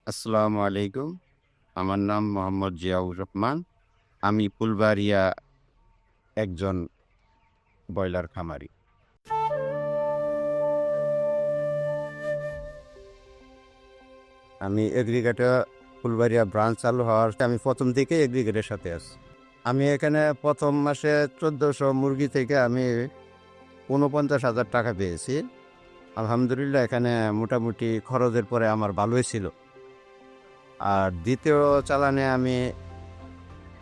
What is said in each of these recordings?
আসসালামু আলাইকুম। আমার নাম মোহাম্মদ জিয়াউর রহমান। আমি ফুলবাড়িয়া একজন ব্রয়লার খামারি। আমি এগ্রিগেটর ফুলবাড়িয়া ব্রাঞ্চ চালু হওয়ার আমি ১ম থেকেই এগ্রিগেটের সাথে আছি। আমি এখানে ১ম মাসে ১৪০০ মুরগি থেকে আমি ৪৯,০০০ টাকা পেয়েছি। আলহামদুলিল্লাহ এখানে মোটামুটি খরচের পরে আমার ভালোই ছিল। আর ২য় চালানে আমি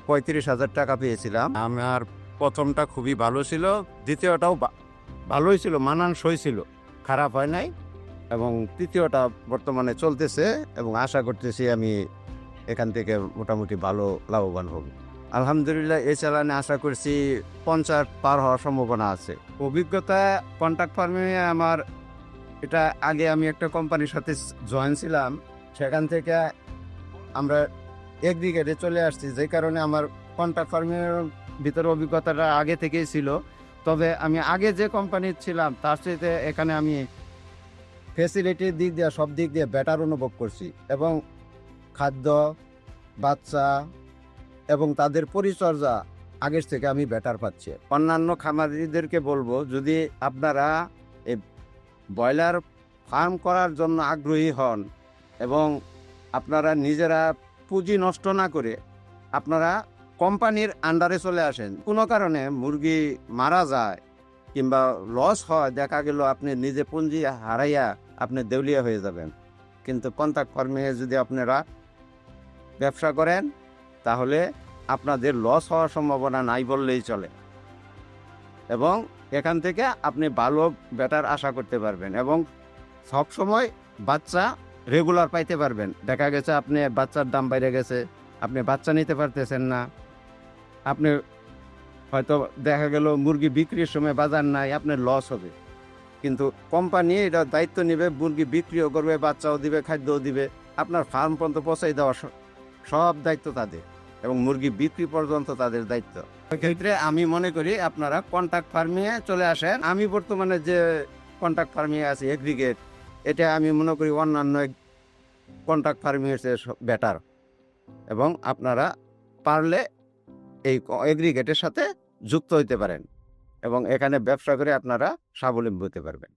৩৫,০০০ টাকা পেয়েছিলাম। আমার ১ম টা খুবই ভালো ছিল, ২য়টাও ভালোই ছিল, মানানসই ছিল, খারাপ হয় নাই। এবং ৩য়টা বর্তমানে চলতেছে এবং আশা করতেছি আমি এখান থেকে মোটামুটি ভালো লাভবান হব। আলহামদুলিল্লাহ এই চালানে আশা করছি ৫০ পার হওয়ার সম্ভাবনা আছে। অভিজ্ঞতা কন্ট্রাক্ট ফার্মে আমার এটা আগে আমি একটা কোম্পানির সাথে জয়েন ছিলাম, সেখান থেকে আমরা এগ্রিগেটে চলে আসছি, যে কারণে আমার কন্ট্রাক্ট ফার্মের ভিতরে অভিজ্ঞতাটা আগে থেকেই ছিল। তবে আমি আগে যে কোম্পানির ছিলাম তার সাথে এখানে আমি ফেসিলিটির দিক দিয়ে সব দিক দিয়ে বেটার অনুভব করছি এবং খাদ্য, বাচ্চা এবং তাদের পরিচর্যা আগের থেকে আমি বেটার পাচ্ছি। অন্যান্য খামারিদেরকে বলবো, যদি আপনারা এই ব্রয়লার ফার্ম করার জন্য আগ্রহী হন এবং আপনারা নিজেরা পুঁজি নষ্ট না করে আপনারা কোম্পানির আন্ডারে চলে আসেন, কোনো কারণে মুরগি মারা যায় কিংবা লস হয়, দেখা গেল আপনি নিজে পুঁজি হারাইয়া আপনি দেউলিয়া হয়ে যাবেন। কিন্তু কন্ট্রাক্ট ফার্মে যদি আপনারা ব্যবসা করেন তাহলে আপনাদের লস হওয়ার সম্ভাবনা নাই বললেই চলে এবং এখান থেকে আপনি ভালো বেটার আশা করতে পারবেন এবং সব সময় বাচ্চা রেগুলার পাইতে পারবেন। দেখা গেছে আপনি বাচ্চার দাম বাইরে গেছে, আপনি বাচ্চা নিতে পারতেছেন না, আপনি হয়তো দেখা গেল মুরগি বিক্রির সময় বাজার নাই, আপনার লস হবে। কিন্তু কোম্পানি এটা দায়িত্ব নেবে, মুরগি বিক্রিও করবে, বাচ্চাও দিবে, খাদ্যও দিবে, আপনার ফার্ম পর্যন্ত পৌঁছাই দেওয়া সব দায়িত্ব তাদের এবং মুরগি বিক্রি পর্যন্ত তাদের দায়িত্ব। সেক্ষেত্রে আমি মনে করি আপনারা কন্ট্রাক্ট ফার্মে চলে আসেন। আমি বর্তমানে যে কন্ট্রাক্ট ফার্মে আছি এগ্রিগেট, এটা আমি মনে করি অন্যান্য কন্ট্রাক্ট ফার্মিং এর বেটার এবং আপনারা পারলে এই এগ্রিগেটের সাথে যুক্ত হইতে পারেন এবং এখানে ব্যবসা করে আপনারা স্বাবলম্বী হতে পারবেন।